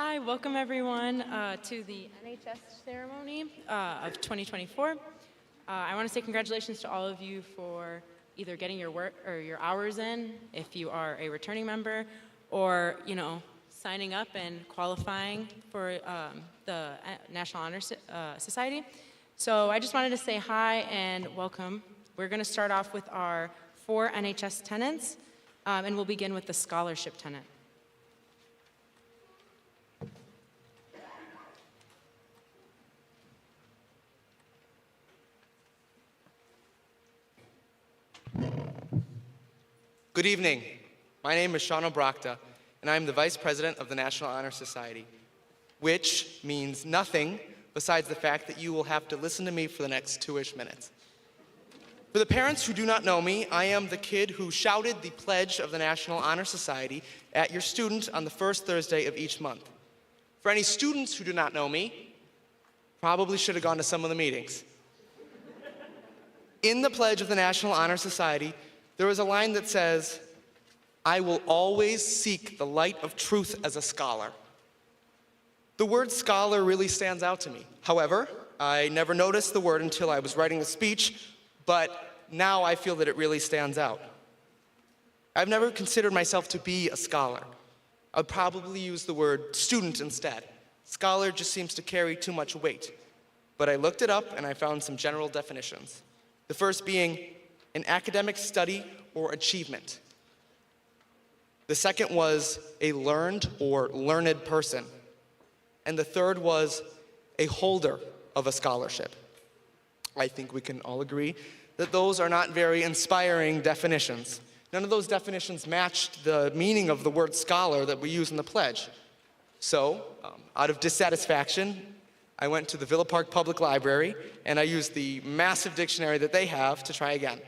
Hi, welcome everyone to the NHS ceremony of 2024. I want to say congratulations to all of you for either getting your work or your hours in, if you are a returning member, or signing up and qualifying for the National Honor Society. So I just wanted to say hi and welcome. We're going to start off with our 4 NHS tenets, and we'll begin with the scholarship tenet. Good evening. My name is Sean O'Brockta, and I am the Vice President of the National Honor Society, which means nothing besides the fact that you will have to listen to me for the next 2-ish minutes. For the parents who do not know me, I am the kid who shouted the pledge of the National Honor Society at your student on the first Thursday of each month. For any students who do not know me, probably should have gone to some of the meetings. In the pledge of the National Honor Society, there is a line that says, "I will always seek the light of truth as a scholar." The word scholar really stands out to me. However, I never noticed the word until I was writing the speech, but now I feel that it really stands out. I've never considered myself to be a scholar. I'd probably use the word student instead. Scholar just seems to carry too much weight. But I looked it up and I found some general definitions. The first being an academic study or achievement. The second was a learned or learned person. And the third was a holder of a scholarship. I think we can all agree that those are not very inspiring definitions. None of those definitions matched the meaning of the word scholar that we use in the pledge. So, out of dissatisfaction, I went to the Villa Park Public Library and I used the massive dictionary that they have to try again.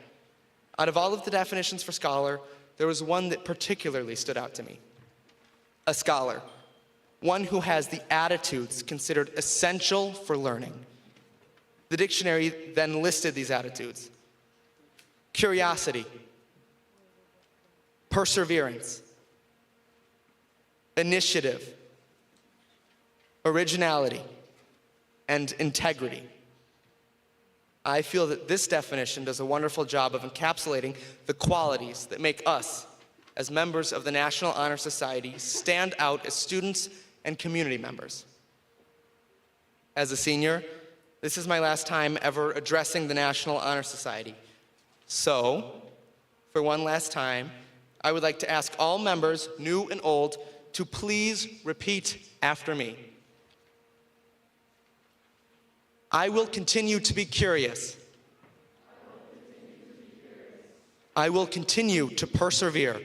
Out of all of the definitions for scholar, there was one that particularly stood out to me. A scholar, one who has the attitudes considered essential for learning. The dictionary then listed these attitudes: curiosity, perseverance, initiative, originality, and integrity. I feel that this definition does a wonderful job of encapsulating the qualities that make us, as members of the National Honor Society, stand out as students and community members. As a senior, this is my last time ever addressing the National Honor Society. So, for one last time, I would like to ask all members, new and old, to please repeat after me. I will continue to be curious. I will continue to persevere.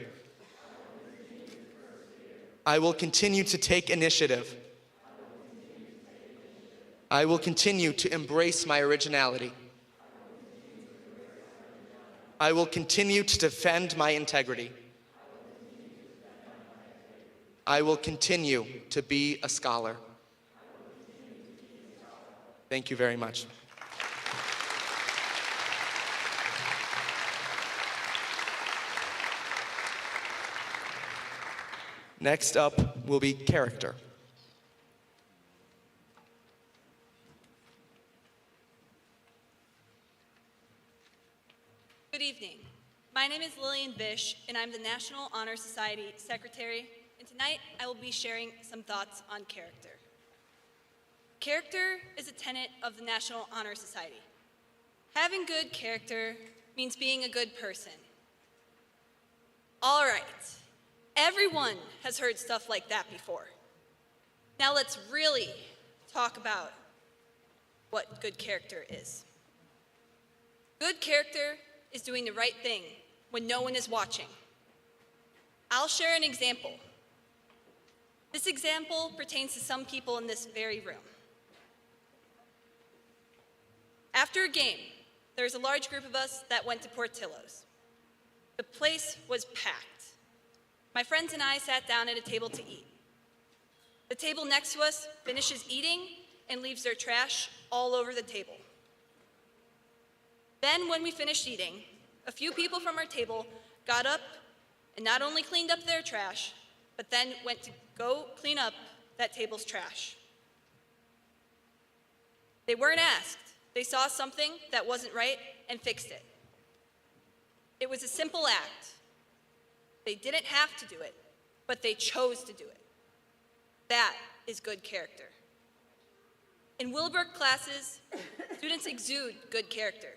I will continue to take initiative. I will continue to embrace my originality. I will continue to defend my integrity. I will continue to be a scholar. Thank you very much. Next up will be character. Good evening. My name is Lillian Bish, and I'm the National Honor Society Secretary, and tonight I will be sharing some thoughts on character. Character is a tenet of the National Honor Society. Having good character means being a good person. All right, everyone has heard stuff like that before. Now let's really talk about what good character is. Good character is doing the right thing when no one is watching. I'll share an example. This example pertains to some people in this very room. After a game, there was a large group of us that went to Portillo's. The place was packed. My friends and I sat down at a table to eat. The table next to us finishes eating and leaves their trash all over the table. Then when we finished eating, a few people from our table got up and not only cleaned up their trash, but then went to go clean up that table's trash. They weren't asked. They saw something that wasn't right and fixed it. It was a simple act. They didn't have to do it, but they chose to do it. That is good character. In Willowbrook classes, students exude good character.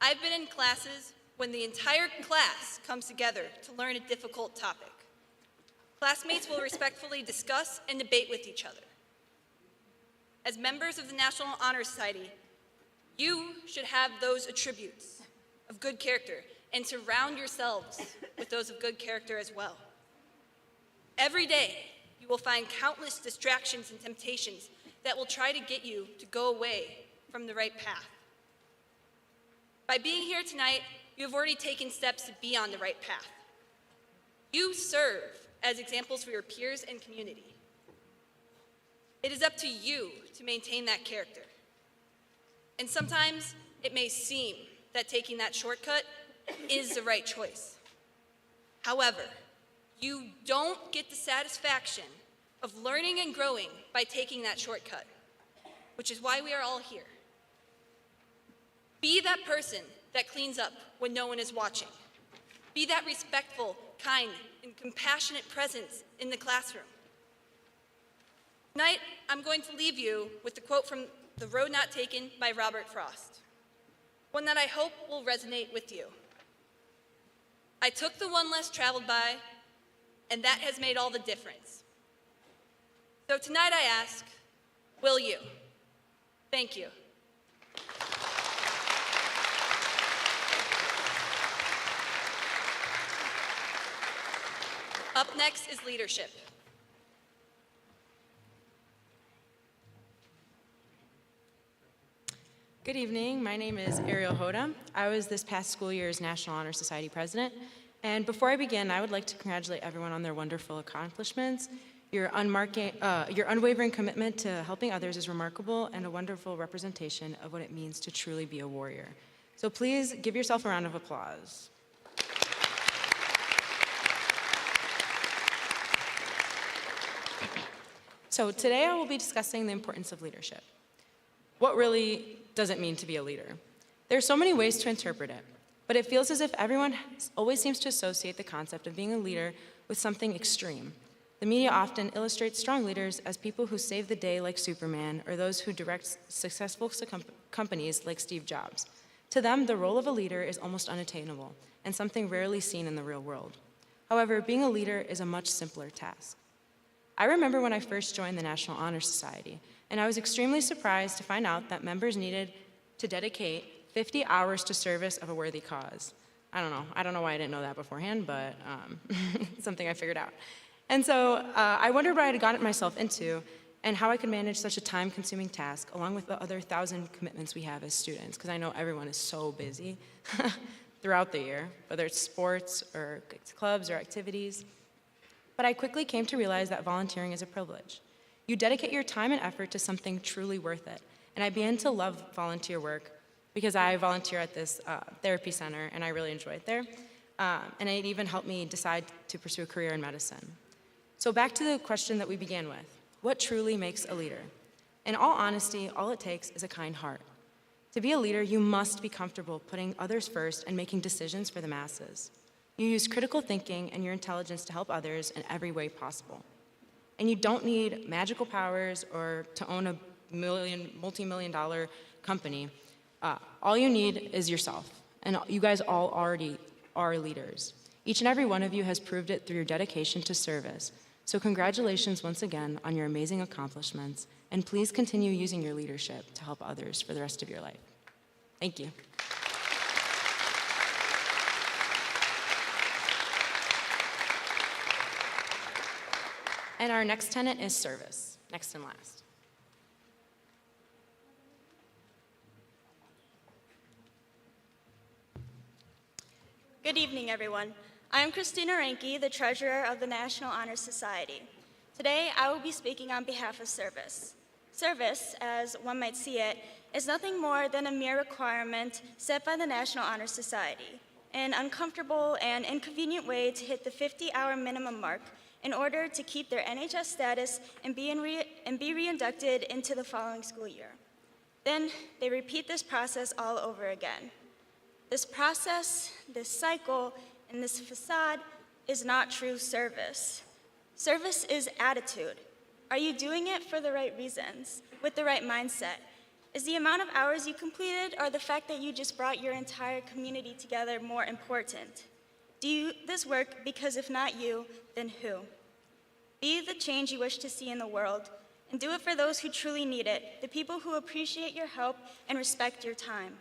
I've been in classes when the entire class comes together to learn a difficult topic. Classmates will respectfully discuss and debate with each other. As members of the National Honor Society, you should have those attributes of good character and surround yourselves with those of good character as well. Every day, you will find countless distractions and temptations that will try to get you to go away from the right path. By being here tonight, you have already taken steps to be on the right path. You serve as examples for your peers and community. It is up to you to maintain that character. And sometimes it may seem that taking that shortcut is the right choice. However, you don't get the satisfaction of learning and growing by taking that shortcut, which is why we are all here. Be that person that cleans up when no one is watching. Be that respectful, kind, and compassionate presence in the classroom. Tonight, I'm going to leave you with the quote from The Road Not Taken by Robert Frost, one that I hope will resonate with you. I took the one less traveled by, and that has made all the difference. So tonight I ask, will you? Thank you. Up next is leadership. Good evening. My name is Ariel Hoda. I was this past school year's National Honor Society president. And before I begin, I would like to congratulate everyone on their wonderful accomplishments. Your unwavering commitment to helping others is remarkable and a wonderful representation of what it means to truly be a warrior. So please give yourself a round of applause. So today I will be discussing the importance of leadership. What really does it mean to be a leader? There are so many ways to interpret it, but it feels as if everyone always seems to associate the concept of being a leader with something extreme. The media often illustrates strong leaders as people who save the day like Superman or those who direct successful companies like Steve Jobs. To them, the role of a leader is almost unattainable and something rarely seen in the real world. However, being a leader is a much simpler task. I remember when I first joined the National Honor Society, and I was extremely surprised to find out that members needed to dedicate 50 hours to service of a worthy cause. I don't know why I didn't know that beforehand, but something I figured out. And so I wondered what I had gotten myself into and how I could manage such a time-consuming task along with the other 1,000 commitments we have as students, because I know everyone is so busy throughout the year, whether it's sports or clubs or activities. But I quickly came to realize that volunteering is a privilege. You dedicate your time and effort to something truly worth it. And I began to love volunteer work because I volunteer at this therapy center, and I really enjoy it there. And it even helped me decide to pursue a career in medicine. So back to the question that we began with. What truly makes a leader? In all honesty, all it takes is a kind heart. To be a leader, you must be comfortable putting others first and making decisions for the masses. You use critical thinking and your intelligence to help others in every way possible. And you don't need magical powers or to own a multi-million-dollar company. All you need is yourself. And you guys all already are leaders. Each and every one of you has proved it through your dedication to service. So congratulations once again on your amazing accomplishments. And please continue using your leadership to help others for the rest of your life. Thank you. And our next tenet is service, next and last. Good evening, everyone. I am Christina Ranke, the Treasurer of the National Honor Society. Today, I will be speaking on behalf of service. Service, as one might see it, is nothing more than a mere requirement set by the National Honor Society, an uncomfortable and inconvenient way to hit the 50-hour minimum mark in order to keep their NHS status and be reinducted into the following school year. Then they repeat this process all over again. This process, this cycle, and this facade is not true service. Service is attitude. Are you doing it for the right reasons, with the right mindset? Is the amount of hours you completed or the fact that you just brought your entire community together more important? Do this work because if not you, then who? Be the change you wish to see in the world, and do it for those who truly need it, the people who appreciate your help and respect your time.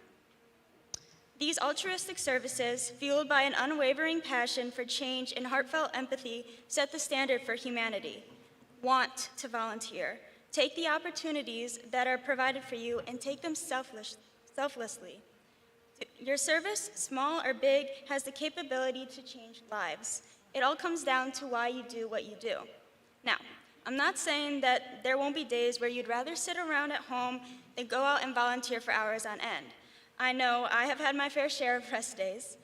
These altruistic services, fueled by an unwavering passion for change and heartfelt empathy, set the standard for humanity. Want to volunteer. Take the opportunities that are provided for you and take them selflessly. Your service, small or big, has the capability to change lives. It all comes down to why you do what you do. Now, I'm not saying that there won't be days where you'd rather sit around at home than go out and volunteer for hours on end. I know I have had my fair share of rest days.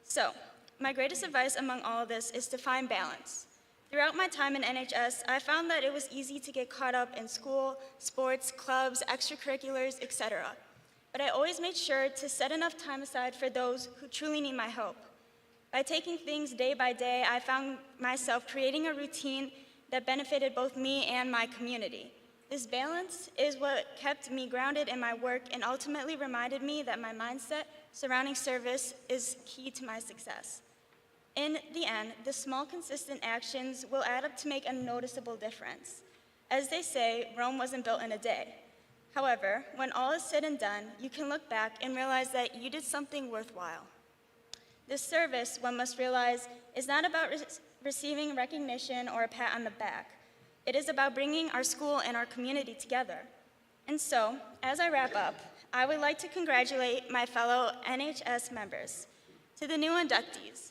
So, my greatest advice among all of this is to find balance. Throughout my time in NHS, I found that it was easy to get caught up in school, sports, clubs, extracurriculars, etc. But I always made sure to set enough time aside for those who truly need my help. By taking things day by day, I found myself creating a routine that benefited both me and my community. This balance is what kept me grounded in my work and ultimately reminded me that my mindset surrounding service is key to my success. In the end, the small, consistent actions will add up to make a noticeable difference. As they say, Rome wasn't built in a day. However, when all is said and done, you can look back and realize that you did something worthwhile. This service, one must realize, is not about receiving recognition or a pat on the back. It is about bringing our school and our community together. And so, as I wrap up, I would like to congratulate my fellow NHS members. To the new inductees,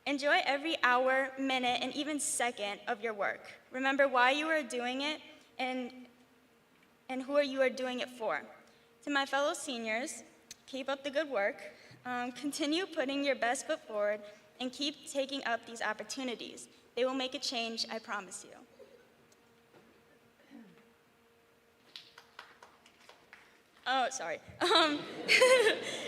enjoy every hour, minute, and even second of your work. Remember why you are doing it and who you are doing it for. To my fellow seniors, keep up the good work, continue putting your best foot forward, and keep taking up these opportunities. They will make a change, I promise you. Oh, sorry.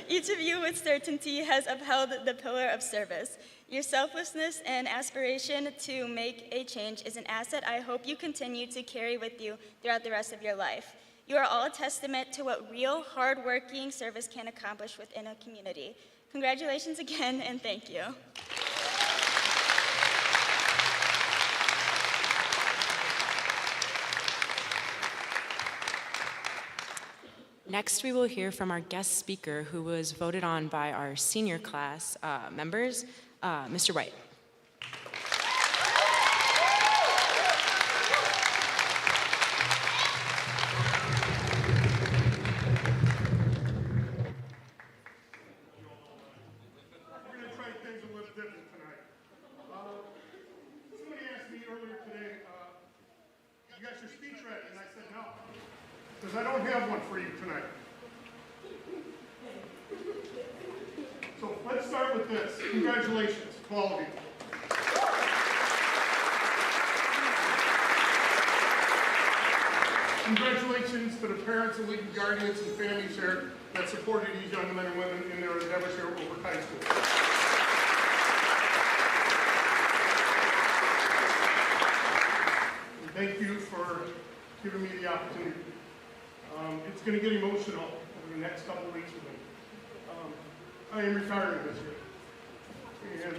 Each of you with certainty has upheld the pillar of service. Your selflessness and aspiration to make a change is an asset I hope you continue to carry with you throughout the rest of your life. You are all a testament to what real, hard-working service can accomplish within a community. Congratulations again, and thank you. Next, we will hear from our guest speaker, who was voted on by our senior class members, Mr. White. We're going to try things a little different tonight. Somebody asked me earlier today, you got your speech ready? And I said no, because I don't have one for you tonight. So let's start with this. Congratulations to all of you. Congratulations to the parents and legal guardians and families here that supported these young men and women in their endeavors here at Willowbrook High School. And thank you for giving me the opportunity. It's going to get emotional over the next couple of weeks with me. I am retiring this year. And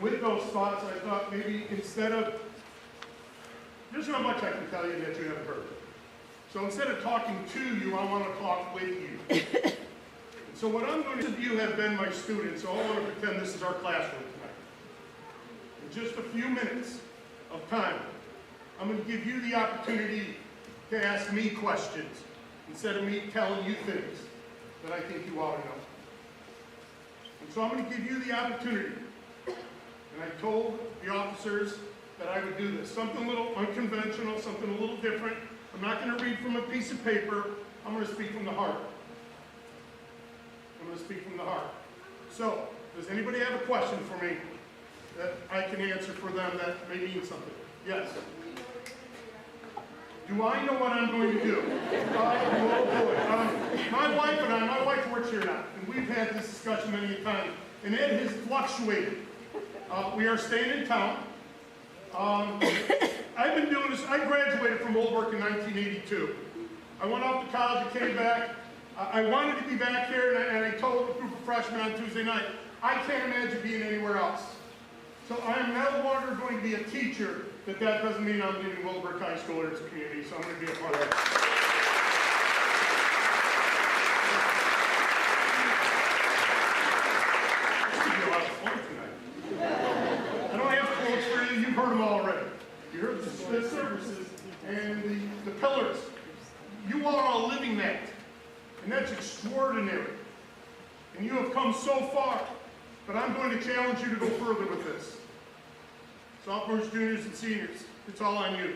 with those thoughts, I thought maybe instead of, there's not much I can tell you that you haven't heard. So instead of talking to you, I want to talk with you. So what I'm going to do, you have been my students, so I want to pretend this is our classroom tonight. In just a few minutes of time, I'm going to give you the opportunity to ask me questions instead of me telling you things that I think you ought to know. And so I'm going to give you the opportunity. And I told the officers that I would do this. Something a little unconventional, something a little different. I'm not going to read from a piece of paper. I'm going to speak from the heart. I'm going to speak from the heart. So, does anybody have a question for me that I can answer for them that may mean something? Yes. Do I know what I'm going to do? Oh boy. My wife works here now, and we've had this discussion many times, and it has fluctuated. We are staying in town. I've been doing this, I graduated from Willowbrook in 1982. I went off to college and came back. I wanted to be back here, and I told a group of freshmen on Tuesday night, I can't imagine being anywhere else. So I am no longer going to be a teacher, but that doesn't mean I'm leaving Willowbrook High School or its community, so I'm going to be a part of it. This is a lot of fun tonight. I don't have quotes for you, you've heard them all already. You heard the services and the pillars. You all are living that, and that's extraordinary. And you have come so far, but I'm going to challenge you to go further with this. Sophomores, juniors, and seniors, it's all on you.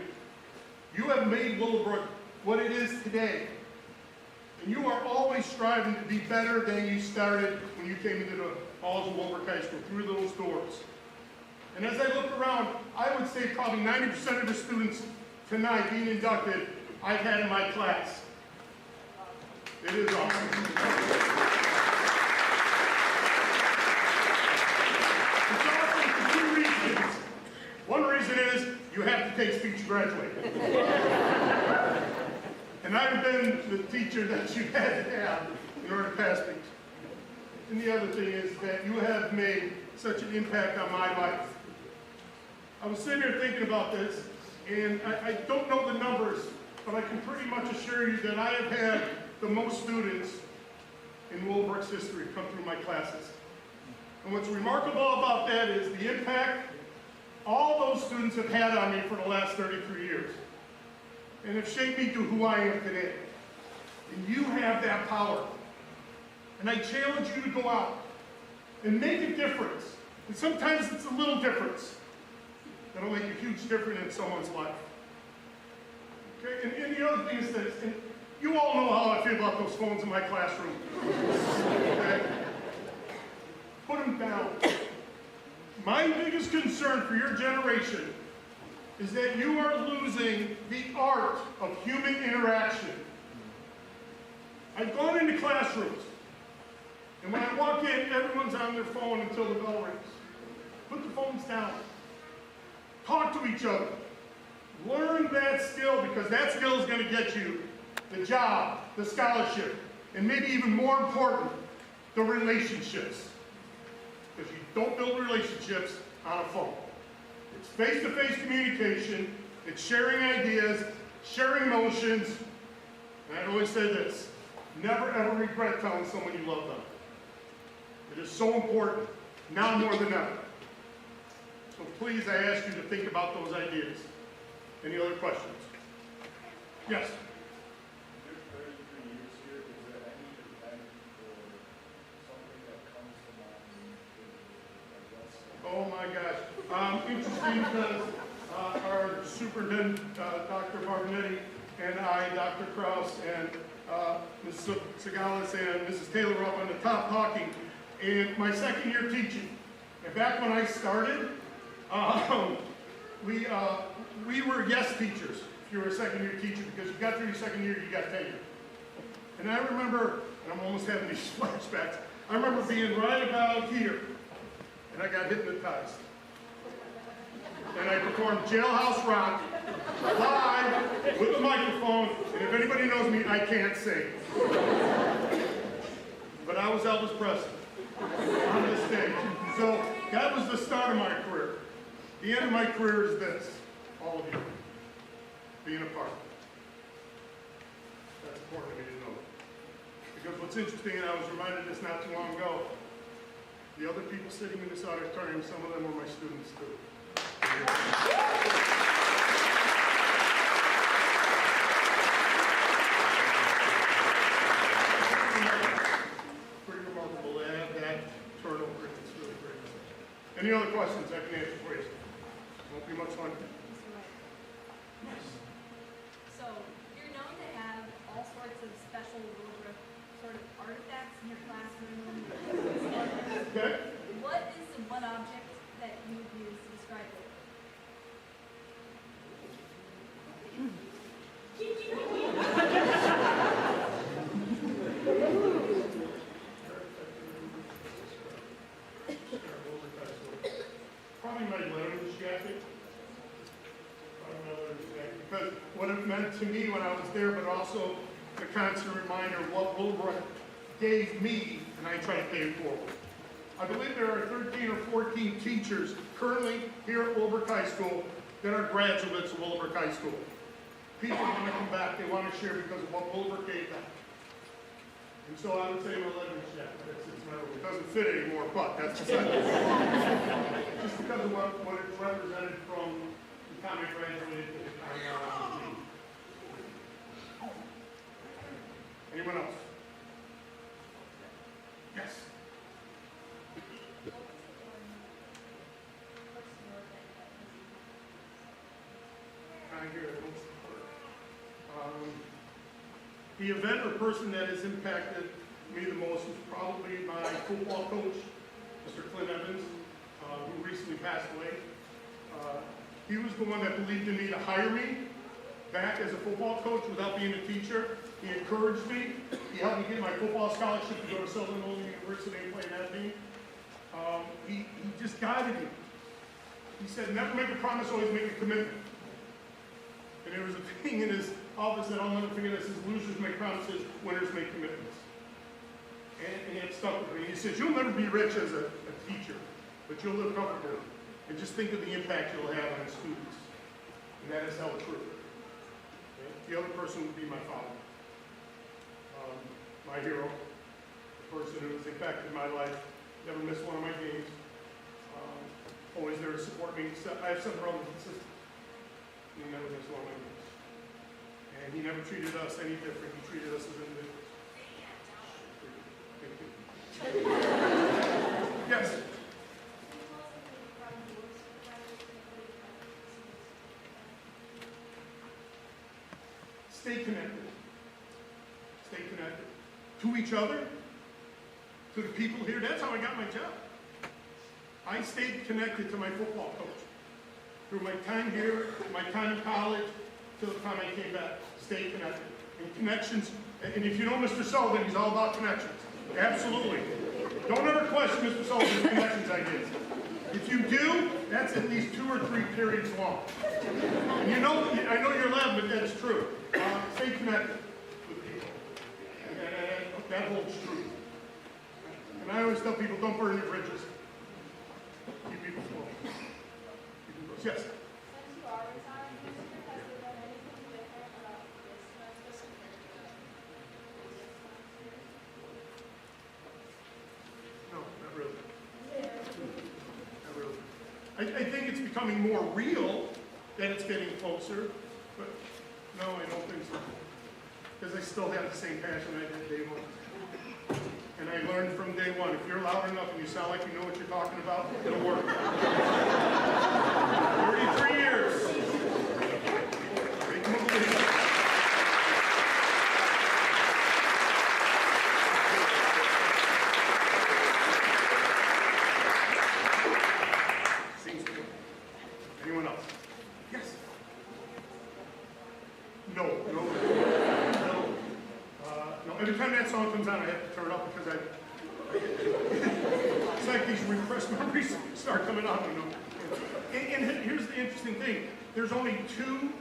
You have made Willowbrook what it is today. And you are always striving to be better than you started when you came into the halls of Willowbrook High School, through those doors. And as I look around, I would say probably 90% of the students tonight being inducted, I've had in my class. It is awesome. It's awesome for two reasons. One reason is you have to take speech to graduate. And I've been the teacher that you had to have in order to pass speech. And the other thing is that you have made such an impact on my life. I was sitting here thinking about this, and I don't know the numbers, but I can pretty much assure you that I have had the most students in Willowbrook's history come through my classes. And what's remarkable about that is the impact all those students have had on me for the last 33 years. And have shaped me to who I am today. And you have that power. And I challenge you to go out and make a difference. And sometimes it's a little difference that'll make a huge difference in someone's life. Okay? And the other thing is this, and you all know how I feel about those phones in my classroom. Okay? Put them down. My biggest concern for your generation is that you are losing the art of human interaction. I've gone into classrooms, and when I walk in, everyone's on their phone until the bell rings. Put the phones down. Talk to each other. Learn that skill, because that skill is going to get you the job, the scholarship, and maybe even more important, the relationships. Because you don't build relationships on a phone. It's face-to-face communication, it's sharing ideas, sharing emotions, and I always say this, never ever regret telling someone you love them. It is so important, now more than ever. So please, I ask you to think about those ideas. Any other questions? Yes? Oh my gosh. Interesting because our superintendent, Dr. Barbanetti, and I, Dr. Kraus, and Mrs. Segales and Mrs. Taylor were up on the top talking. And my second year teaching, and back when I started, we were guest teachers if you were a second year teacher, because you got through your second year, you got tenure. And I remember, and I'm almost having these flashbacks, I remember being right about here, and I got hypnotized. And I performed Jailhouse Rock live with a microphone, and if anybody knows me, I can't sing. But I was Elvis Presley on this stage. So that was the start of my career. The end of my career is this, all of you, being a part. That's important to me to know. Because what's interesting, and I was reminded of this not too long ago, the other people sitting in this auditorium, some of them were my students too. Pretty remarkable to have that turnover. It's really great. Any other questions I can answer for you? Won't be much longer. So, you're known to have all sorts of special what it meant to me when I was there, but also the constant reminder of what Willowbrook gave me, and I try to pay it forward. I believe there are 13 or 14 teachers currently here at Willowbrook High School that are graduates of Willowbrook High School. People want to come back, they want to share because of what Willowbrook gave them. And so I would say my letters, yeah, it doesn't fit anymore, but that's beside the point. Just because of what it's represented from the time I graduated to the time I leave. Anyone else? Yes. I hear it. The event or person that has impacted me the most is probably my football coach, Mr. Clint Evans, who recently passed away. He was the one that believed in me to hire me back as a football coach without being a teacher. He encouraged me. He helped me get my football scholarship to go to Southern Illinois University and play in that team. He just guided me. He said, never make a promise, always make a commitment. And there was a thing in his office that I'll never forget that says, losers make promises, winners make commitments. And it stuck with me. He says, you'll never be rich as a teacher, but you'll live comfortably. And just think of the impact you'll have on students. And that is held true. Okay? The other person would be my father. My hero, the person who has impacted my life, never missed one of my games, always there to support me. I have 7 brothers and sisters. He never missed one of my games. And he never treated us any different. He treated us as individuals. Thank you. Yes? Stay connected. Stay connected. To each other, to the people here. That's how I got my job. I stayed connected to my football coach. Through my time here, my time in college, till the time I came back. Stay connected. And connections, and if you know Mr. Sullivan, he's all about connections. Absolutely. Don't ever question Mr. Sullivan's connections ideas. If you do, that's at least 2 or 3 periods long. And you know, I know you're laughing, but that's true. Stay connected with people. And that holds true. And I always tell people, don't burn your bridges. Keep people close. Keep people close. Yes? Since you are retiring, has there been anything different about this semester compared to No, not really. Not really. I think it's becoming more real that it's getting closer, but no, I don't think so. Because I still have the same passion I did day one. And I learned from day one, if you're loud enough and you sound like you know what you're talking about, it'll work. 33 years. Make them believe it. Seems good. Anyone else? Yes? No. Every time that song comes on, I have to turn it up because it's like these repressed memories start coming out, you know. And here's the interesting thing. There's only 2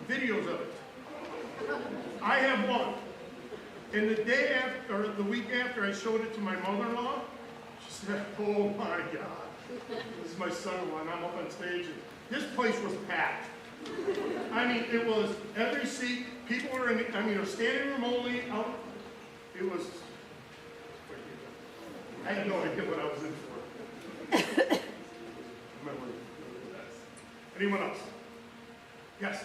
videos of it. I have one. And the day after, or the week after I showed it to my mother-in-law, she said, oh my God. This is my son-in-law, and I'm up on stage, and this place was packed. I mean, it was every seat, people were standing room only, out. It was, I had no idea what I was in for. Anyone else? Yes?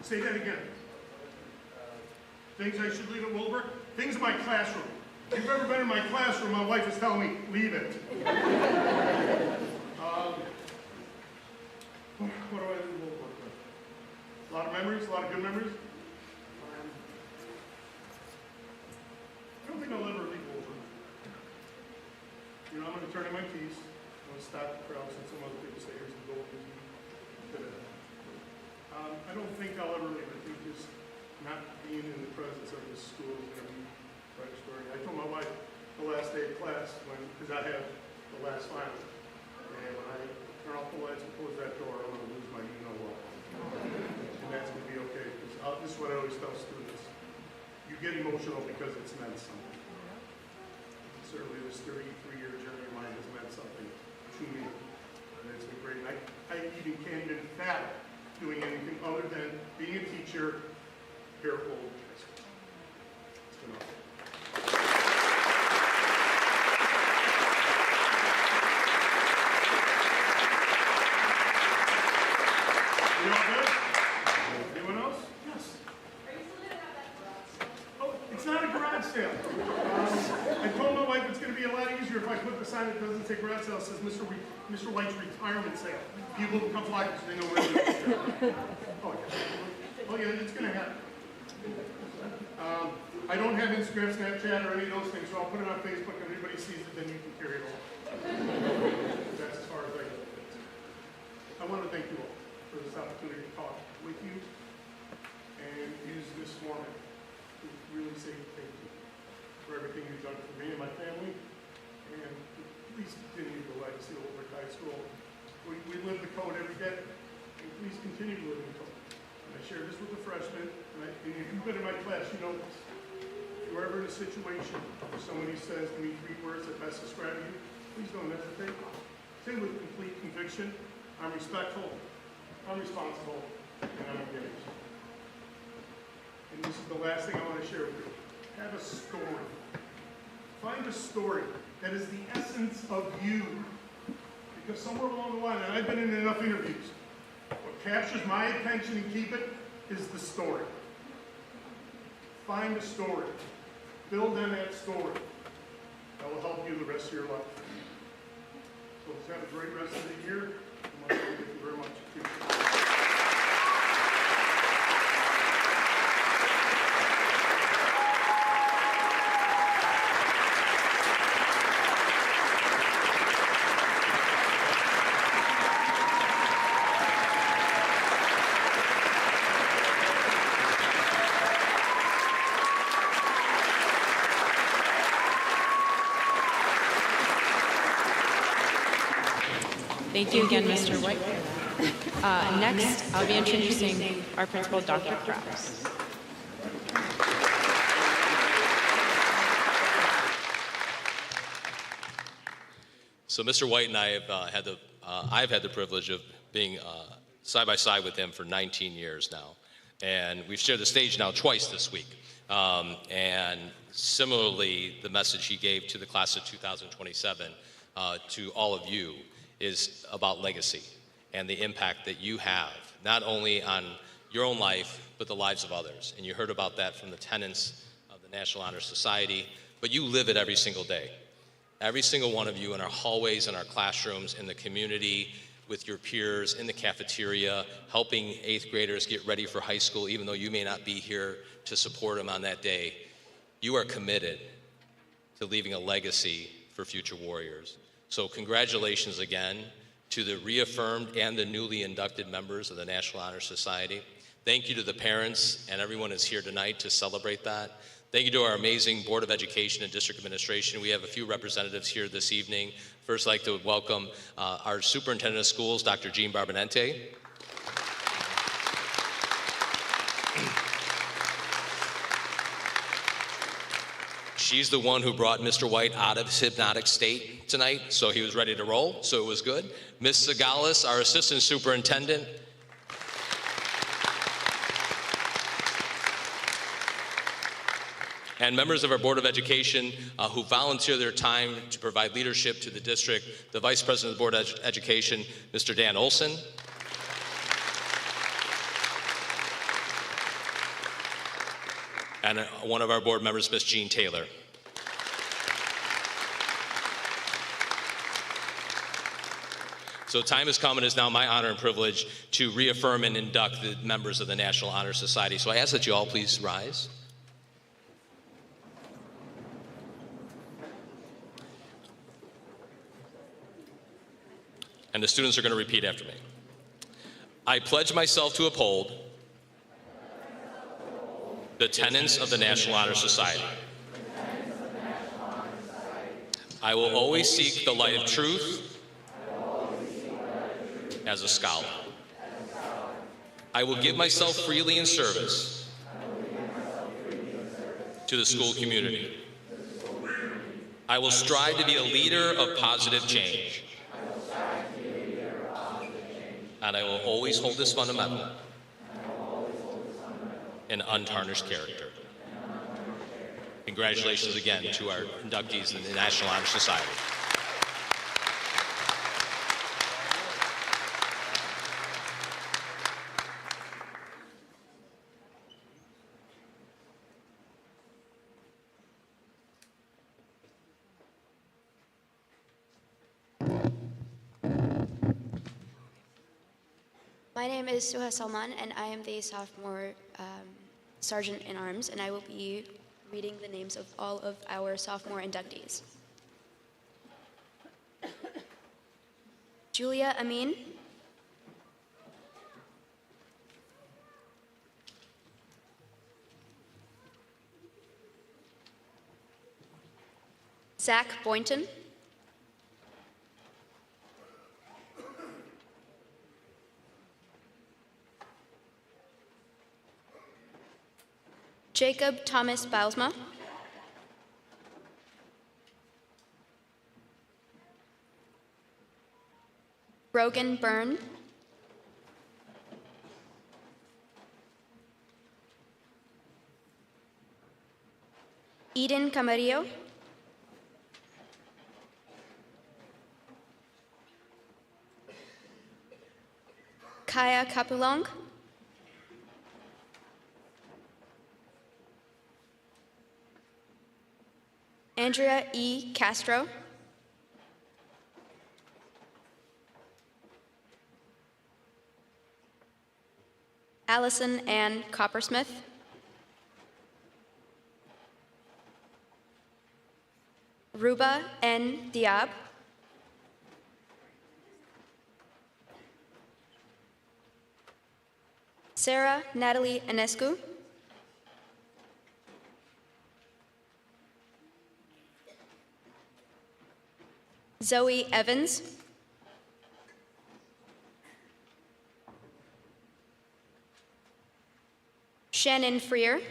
Say that again. Things I should leave at Willowbrook? Things in my classroom. If you've ever been in my classroom, my wife is telling me, leave it. What do I leave Willowbrook with? A lot of memories, a lot of good memories. I don't think I'll ever leave Willowbrook. You know, I'm going to turn in my keys. I'm going to stop the crowd since some other people say, here's the goal. I don't think I'll ever leave. I think just not being in the presence of this school is going to be quite a story. I told my wife the last day of class, because I have the last final, and when I turn off the lights and close that door, I'm going to lose my you-know-what. this is what I always tell students. You get emotional because it's meant something. Certainly this 33-year journey of mine has meant something to me. And it's been great. And I even can't even fathom doing anything other than being a teacher here at Willowbrook High School. It's been awesome. You all good? Anyone else? Yes. Oh, it's not a garage sale. I told my wife it's going to be a lot easier if I put the sign that doesn't say garage sale, it says Mr. White's retirement sale. People will come fly because they know where it is. Oh yeah, it's going to happen. I don't have Instagram, Snapchat, or any of those things, so I'll put it on Facebook and everybody sees it, then you can carry it on. That's as far as I go. I want to thank you all for this opportunity to talk with you and use this forum to really say thank you for everything you've done for me and my family, and please continue the legacy of Willowbrook High School. We live the code every day, and please continue to live the code. And I share this with the freshmen, and if you've been in my class, you know this. If you're ever in a situation where somebody says to me 3 words that best describe you, please don't hesitate. Say with complete conviction, I'm respectful, I'm responsible, and I'm engaged. And this is the last thing I want to share with you. Have a story. Find a story that is the essence of you. Because somewhere along the line, and I've been in enough interviews, what captures my attention and keep it is the story. Find a story. Build on that story. That will help you the rest of your life. So let's have a great rest of the year. Thank you very much. Appreciate it. Thank you again, Mr. White. Next, I'll be introducing our principal, Dr. Krause. So Mr. White and I have I've had the privilege of being side by side with him for 19 years now, and we've shared the stage now twice this week. And similarly, the message he gave to the class of 2027 to all of you is about legacy and the impact that you have, not only on your own life, but the lives of others. And you heard about that from the tenets of the National Honor Society, but you live it every single day. Every single one of you in our hallways, in our classrooms, in the community, with your peers, in the cafeteria, helping 8th graders get ready for high school, even though you may not be here to support them on that day. You are committed to leaving a legacy for future warriors. So congratulations again to the reaffirmed and the newly inducted members of the National Honor Society. Thank you to the parents and everyone who's here tonight to celebrate that. Thank you to our amazing Board of Education and District Administration. We have a few representatives here this evening. First, I'd like to welcome our Superintendent of Schools, Dr. Jean Barbonente. She's the one who brought Mr. White out of his hypnotic state tonight, so he was ready to roll, so it was good. Ms. Zagalis, our Assistant Superintendent. And members of our Board of Education who volunteer their time to provide leadership to the district, the Vice President of the Board of Education, Mr. Dan Olson. And one of our board members, Ms. Jean Taylor. So time has come, and it's now my honor and privilege to reaffirm and induct the members of the National Honor Society. So I ask that you all please rise. And the students are going to repeat after me. I pledge myself to uphold the tenets of the National Honor Society. I will always seek the light of truth as a scholar. I will give myself freely in service to the school community. I will strive to be a leader of positive change. And I will always hold this fundamental and untarnished character. Congratulations again to our inductees in the National Honor Society. My name is Suha Salman, and I am the sophomore sergeant in arms, and I will be reading the names of all of our sophomore inductees. Julia Amin. Zach Boynton. Jacob Thomas Bylsma. Brogan Byrne. Eden Camarillo. Kaya Kapulong. Andrea E. Castro. Allison Ann Coppersmith. Ruba N. Diab. Sarah Natalie Enescu. Zoe Evans. Shannon Freer.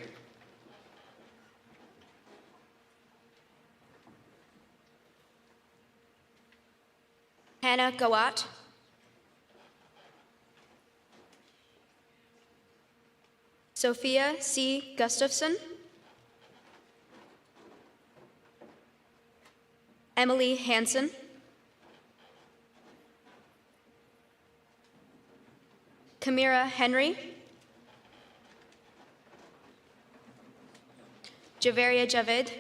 Hannah Gawat. Sophia C. Gustafson. Emily Hansen. Kamira Henry. Javeria Javed.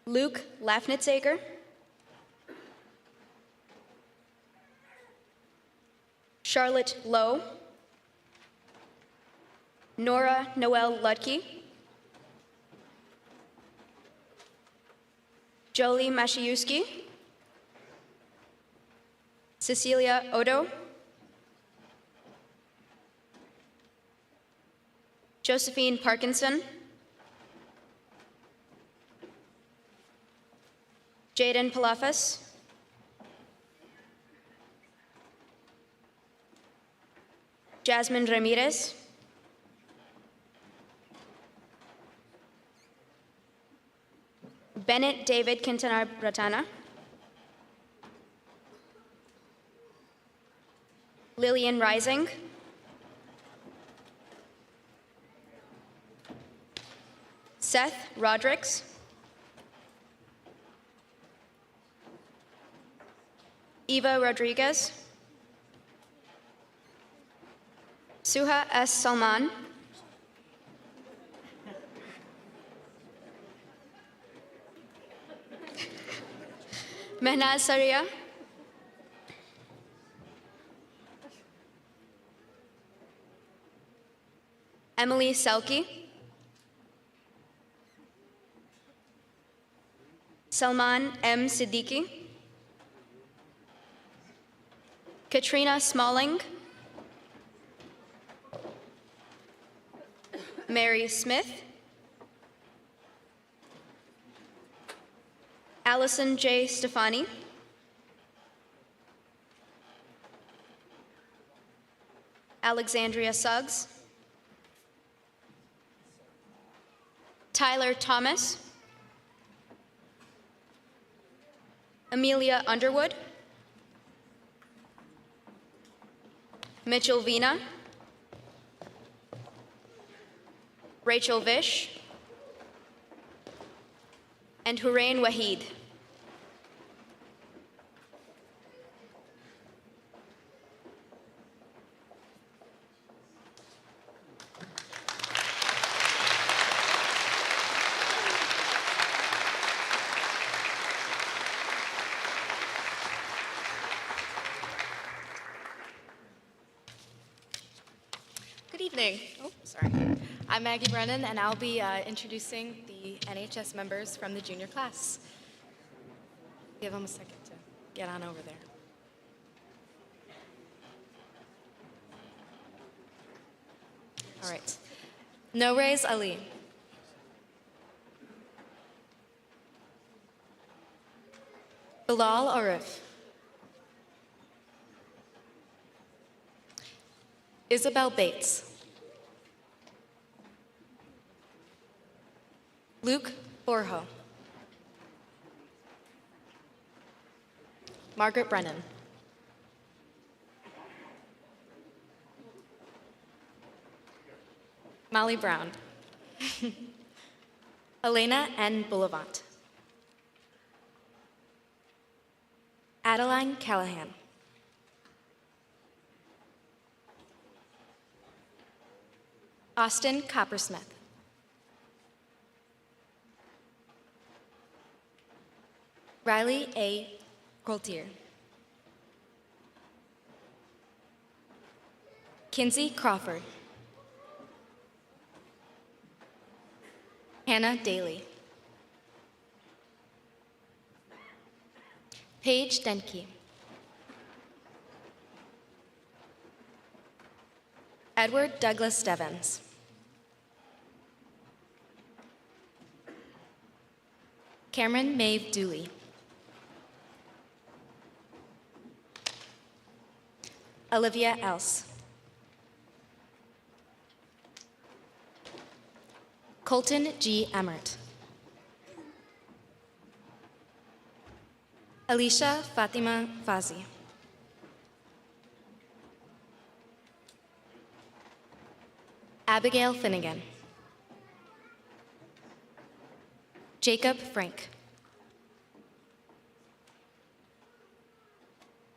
Luke Lafnitzager. Charlotte Lowe. Nora Noel Ludke. Jolie Mashiuski. Cecilia Odo. Josephine Parkinson. Jaden Palafas. Jasmine Ramirez. Bennett David Quintanar Bratana. Lillian Rising. Seth Rodricks. Eva Rodriguez. Suha S. Salman. Mehnaz Saria. Emily Selke. Salman M. Siddiqui. Katrina Smalling. Mary Smith. Allison J. Stefani. Alexandria Suggs. Tyler Thomas, Amelia Underwood, Mitchell Vina, Rachel Vish, and Hurain Wahid. Good evening. Oh, sorry. I'm Maggie Brennan, and I'll be introducing the NHS members from the junior class. Give them a second to get on over there. All right. Norez Ali. Bilal Arif. Isabel Bates. Luke Borjo. Margaret Brennan. Molly Brown. Elena N. Boulevant. Adeline Callahan. Austin Coppersmith. Riley A. Coultier. Kinsey Crawford. Hannah Daly. Paige Denke. Edward Douglas Devens. Cameron Maeve Dooley. Olivia Else. Colton G. Emmert. Alicia Fatima Fazi. Abigail Finnegan. Jacob Frank.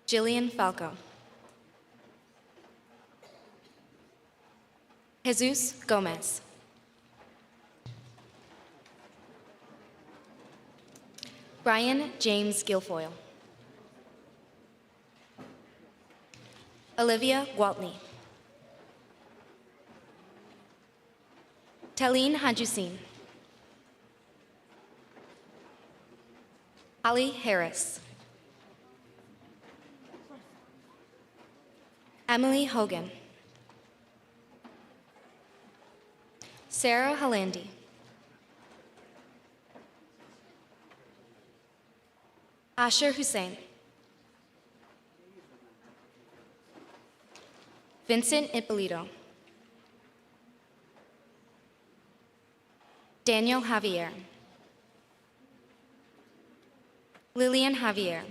Jillian Falco. Jesus Gomez. Brian James Guilfoyle. Olivia Waltney. Taline Hajusin. Holly Harris. Emily Hogan. Sarah Halandi. Asher Hussein. Vincent Ippolito. Daniel Javier. Lillian Javier.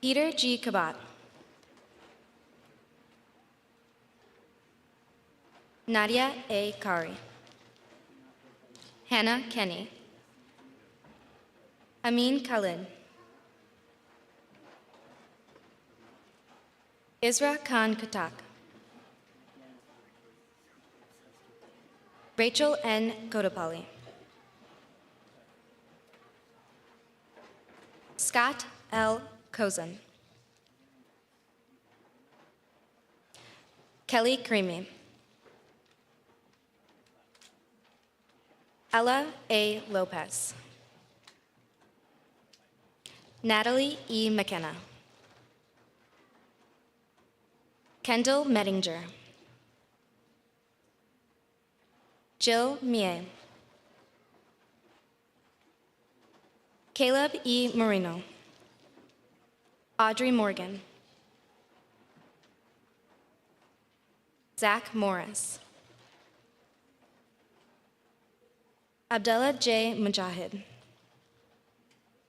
Peter G. Kabat. Nadia A. Kari. Hannah Kenny. Amin Khalid. Isra Khan Katak. Rachel N. Kodapalli. Scott L. Kozan. Kelly Creamy. Ella A. Lopez. Natalie E. McKenna. Kendall Mettinger. Jill Mie. Caleb E. Marino. Audrey Morgan. Zach Morris. Abdullah J. Mujahid.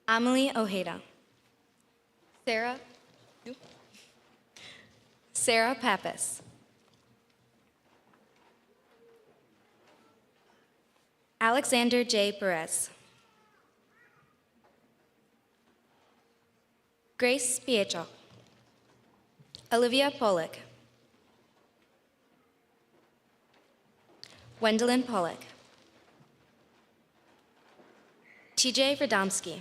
Amelie Ojeda. Sarah Pappas. Alexander J. Perez. Grace Pietro. Olivia Pollock. Gwendolyn Pollock. TJ Radomski.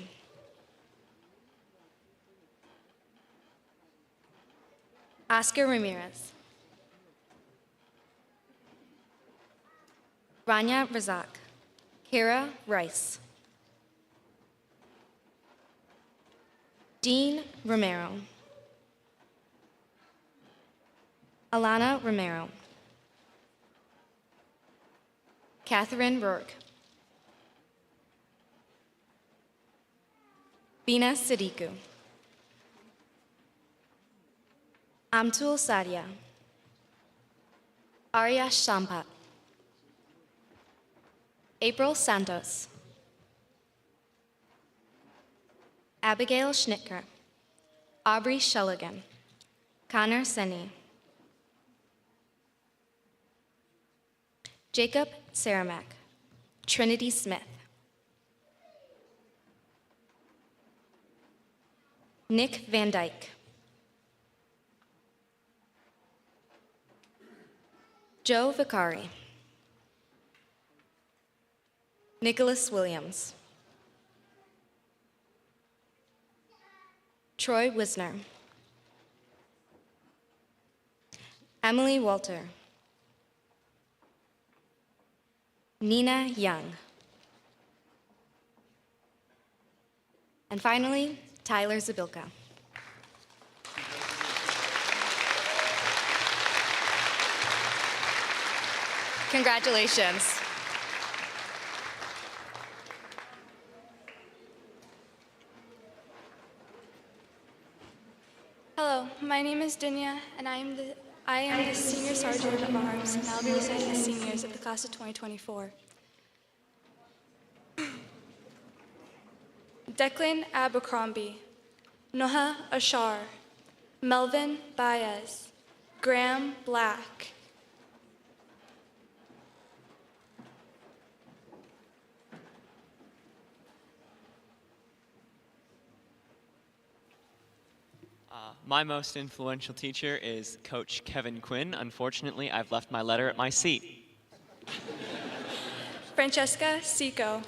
Oscar Ramirez. Rania Razak. Kara Rice. Dean Romero. Alana Romero. Catherine Rourke. Bina Sadiku. Amtul Sadia. Arya Shampat. April Santos. Abigail Schnittker. Aubrey Shulligan. Connor Seni. Jacob Saramac. Trinity Smith. Nick Van Dyke. Joe Vicari. Nicholas Williams. Troy Wisner. Emily Walter. Nina Young. And finally, Tyler Zabilka. Congratulations. Hello, my name is Dunya, and I am the Senior Sergeant of Arms, and I'll be reciting the seniors of the class of 2024. Declan Abercrombie, Noha Ashar, Melvin Baez, Graham Black, My most influential teacher is Coach Kevin Quinn. Unfortunately, I've left my letter at my seat. Francesca Seco,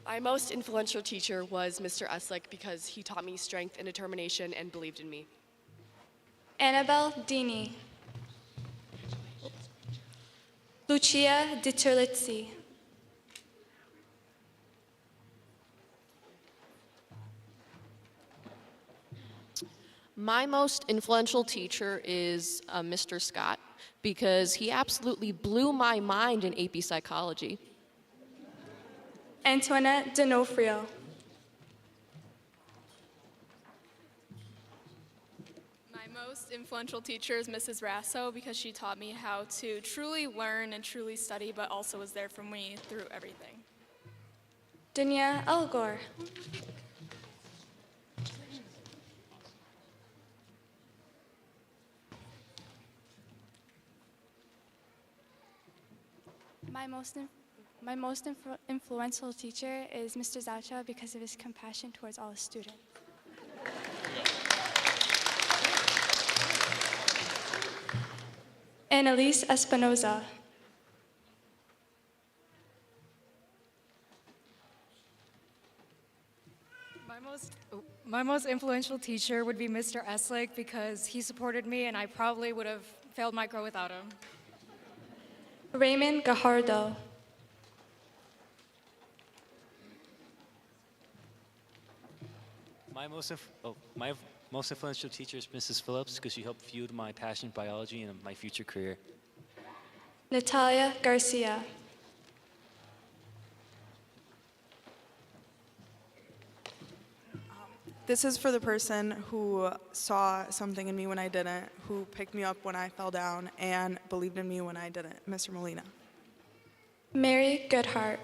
My most influential teacher was Mr. Eslick because he taught me strength and determination and believed in me. Annabelle Dini, Lucia Di Terlizzi, My most influential teacher is Mr. Scott because he absolutely blew my mind in AP Psychology. Antoinette D'Onofrio, My most influential teacher is Mrs. Rasso because she taught me how to truly learn and truly study, but also was there for me through everything. Dunya Elgor, My most influential teacher is Mr. Zaucha because of his compassion towards all his students. Annalise Espinoza, My most influential teacher would be Mr. Eslick because he supported me and I probably would have failed micro without him. Raymond Gajardo, My most influential teacher is Mrs. Phillips because she helped fuel my passion in biology and my future career. Natalia Garcia, This is for the person who saw something in me when I didn't, who picked me up when I fell down, and believed in me when I didn't. Mr. Molina. Mary Goodhart.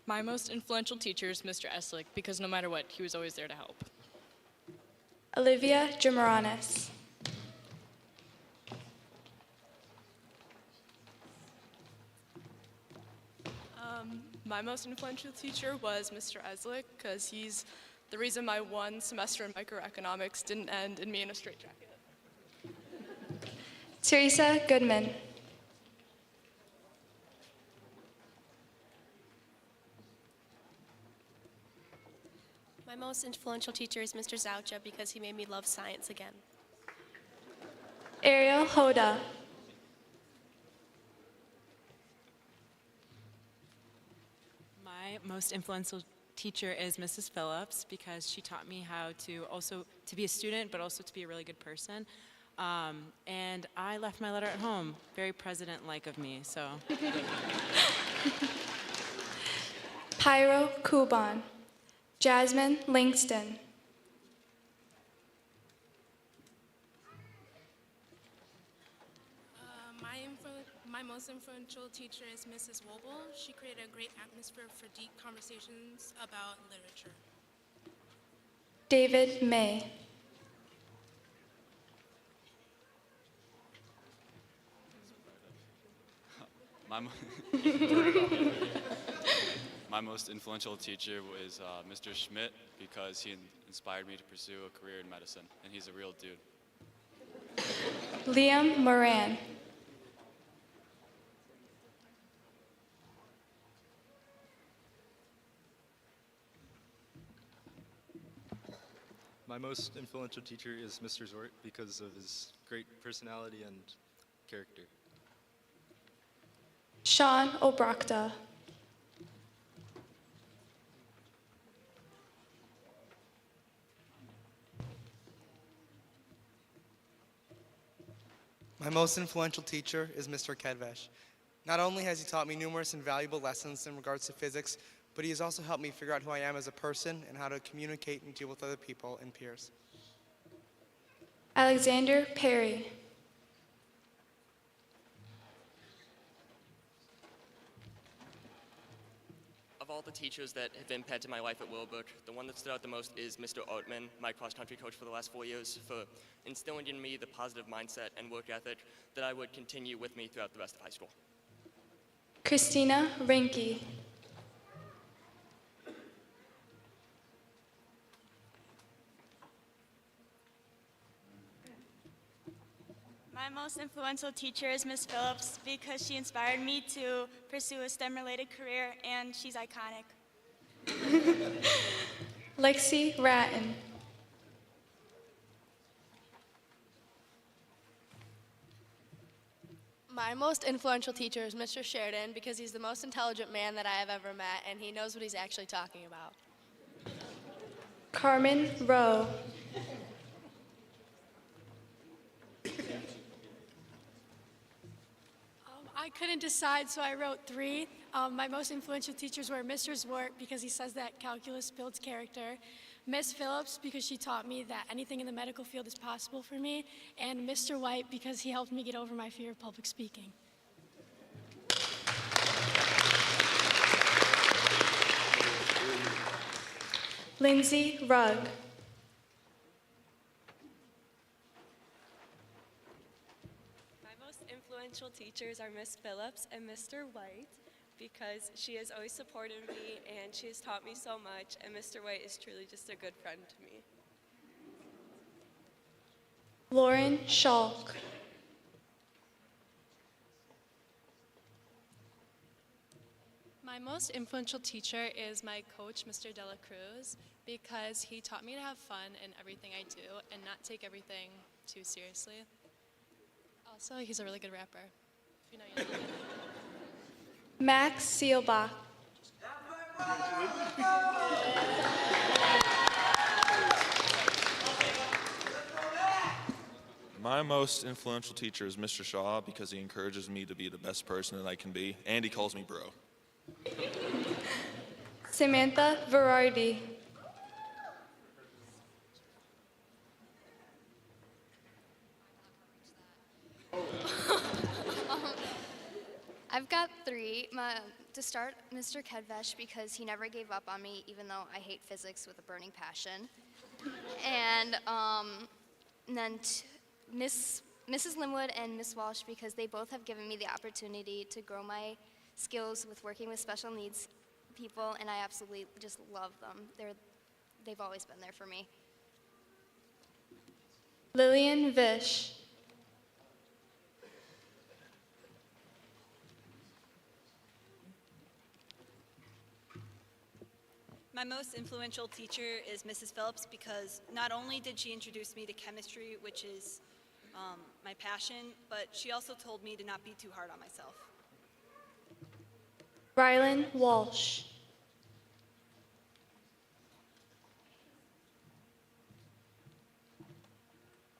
My most influential teacher is Mr. Eslick because no matter what, he was always there to help. Olivia Jamaranis. My most influential teacher was Mr. Eslick because he's the reason my one semester in microeconomics didn't end in me in a straitjacket. Teresa Goodman. My most influential teacher is Mr. Zaucha because he made me love science again. Ariel Hoda. My most influential teacher is Mrs. Phillips because she taught me how to be a student, but also to be a really good person. And I left my letter at home, very president-like of me, so. Pyro Kuban. Jasmine Langston. My most influential teacher is Mrs. Wobel. She created a great atmosphere for deep conversations about literature. David May. My most influential teacher was Mr. Schmidt because he inspired me to pursue a career in medicine, and he's a real dude. Liam Moran. My most influential teacher is Mr. Zort because of his great personality and character. Sean Obrakta. My most influential teacher is Mr. Kedvesh. Not only has he taught me numerous and valuable lessons in regards to physics, but he has also helped me figure out who I am as a person and how to communicate and deal with other people and peers. Alexander Perry. Of all the teachers that have impacted my life at Willowbrook, the one that stood out the most is Mr. Oatman, my cross-country coach for the last 4 years, for instilling in me the positive mindset and work ethic that I would continue with me throughout the rest of high school. Christina Rinke. My most influential teacher is Miss Phillips because she inspired me to pursue a STEM-related career, and she's iconic. Lexi Ratton. My most influential teacher is Mr. Sheridan because he's the most intelligent man that I have ever met, and he knows what he's actually talking about. Carmen Rowe. I couldn't decide, so I wrote 3. My most influential teachers were Mr. Zwart because he says that calculus builds character, Miss Phillips because she taught me that anything in the medical field is possible for me, and Mr. White because he helped me get over my fear of public speaking. Lindsay Rugg. Influential teachers are Miss Phillips and Mr. White because she has always supported me and she has taught me so much, and Mr. White is truly just a good friend to me. Lauren Schalk. My most influential teacher is my coach, Mr. Dela Cruz, because he taught me to have fun in everything I do and not take everything too seriously. Also, he's a really good rapper. If you know, you know. Max Seelbach. My most influential teacher is Mr. Shaw because he encourages me to be the best person that I can be, and he calls me bro. Samantha Verardi. I've got three. To start, Mr. Kedvesh, because he never gave up on me, even though I hate physics with a burning passion. And then Mrs. Linwood and Miss Walsh, because they both have given me the opportunity to grow my skills with working with special needs people, and I absolutely just love them. They've always been there for me. Lillian Vish. My most influential teacher is Mrs. Phillips because not only did she introduce me to chemistry, which is my passion, but she also told me to not be too hard on myself. Rylan Walsh.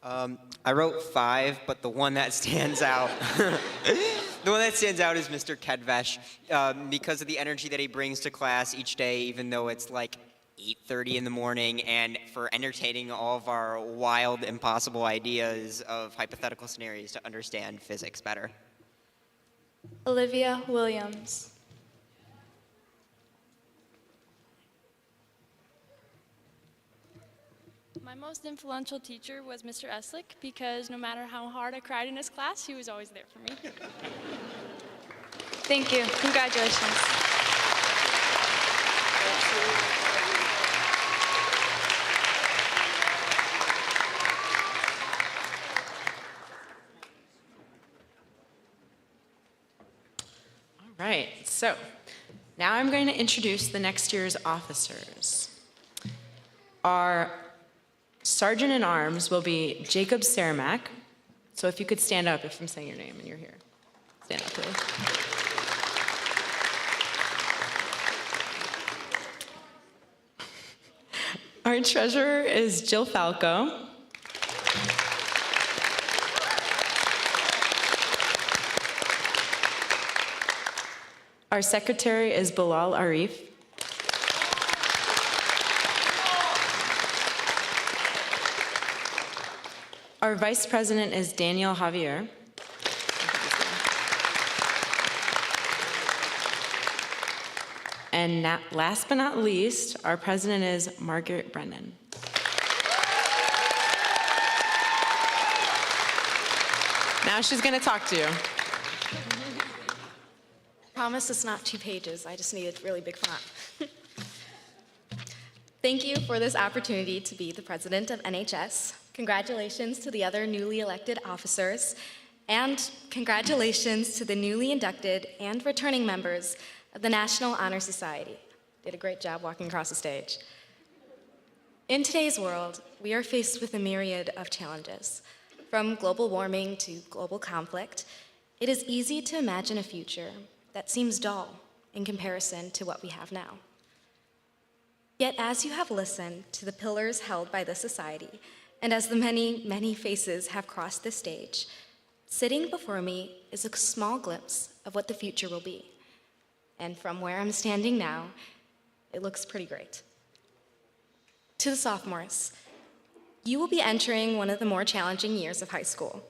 I wrote 5, but the one that stands out, is Mr. Kedvesh, because of the energy that he brings to class each day, even though it's like 8:30 in the morning, and for entertaining all of our wild, impossible ideas of hypothetical scenarios to understand physics better. Olivia Williams. My most influential teacher was Mr. Eslick because no matter how hard I cried in his class, he was always there for me. Thank you. Congratulations. All right, so now I'm going to introduce the next year's officers. Our Sergeant in Arms will be Jacob Cermak. So if you could stand up if I'm saying your name and you're here. Stand up, please. Our treasurer is Jill Falco. Our secretary is Bilal Arif. Our vice president is Daniel Javier. And last but not least, our president is Margaret Brennan. Now she's going to talk to you. Promise it's not 2 pages. I just needed really big font. Thank you for this opportunity to be the president of NHS. Congratulations to the other newly elected officers, and congratulations to the newly inducted and returning members of the National Honor Society. Did a great job walking across the stage. In today's world, we are faced with a myriad of challenges. From global warming to global conflict, it is easy to imagine a future that seems dull in comparison to what we have now. Yet as you have listened to the pillars held by this society, and as the many, many faces have crossed this stage, sitting before me is a small glimpse of what the future will be. And from where I'm standing now, it looks pretty great. To the sophomores, you will be entering one of the more challenging years of high school.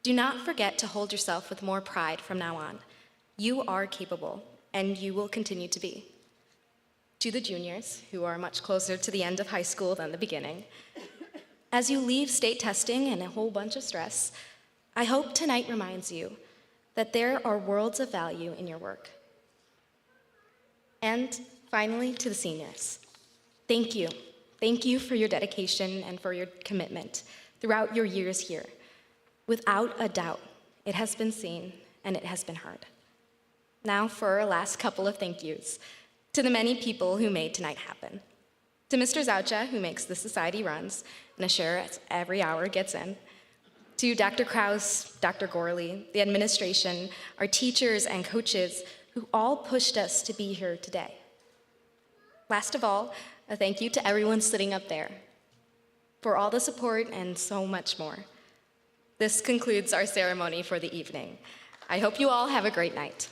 Do not forget to hold yourself with more pride from now on. You are capable, and you will continue to be. To the juniors, who are much closer to the end of high school than the beginning, as you leave state testing and a whole bunch of stress, I hope tonight reminds you that there are worlds of value in your work. And finally, to the seniors, thank you. Thank you for your dedication and for your commitment throughout your years here. Without a doubt, it has been seen and it has been heard. Now for our last couple of thank yous to the many people who made tonight happen. To Mr. Zaucha, who makes the society runs and assures every hour gets in. To Dr. Krause, Dr. Gorley, the administration, our teachers and coaches who all pushed us to be here today. Last of all, a thank you to everyone sitting up there for all the support and so much more. This concludes our ceremony for the evening. I hope you all have a great night.